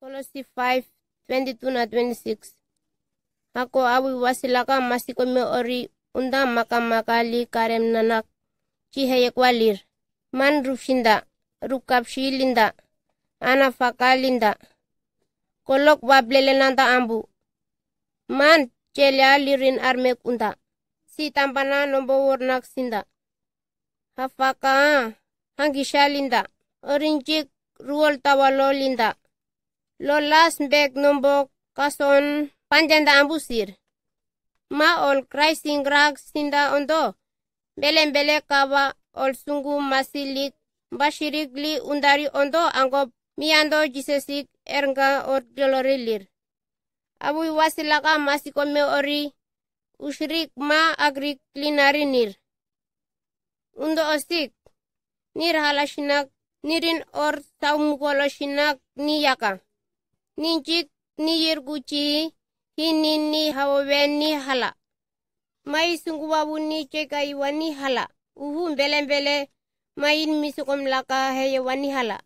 Colossi 5:22 na 26. Ako awi wasilaka masikome ori unda makamakali karem nanak chihayek walir. Man rupshinda, rupkapshilinda, ana fakalinda. Kolok wablelenanda ambu. Man celya lirin armek unda. Si tampana nombo warnak sinda. Hafaka hangishalinda. Orinjik ruol tawalolinda. Lolas mbek nombo kason panjanda ambusir. Ma ol Christing rag sinda ondo. Bele kawa ol sungu masilik bashirigli undari ondo angop miando jisesik erga or jolorilir. Abu wasilaka masikome ori ushirik ma agrik linarinir. Undo osik nir halashinak nirin or saumugoloshinak niyaka. Ninjik niyir guci hinin ni hawawen ni hala. Mai sungguwabu ni ceka iwani hala. Uhu mbele main misukom laka heye wani hala.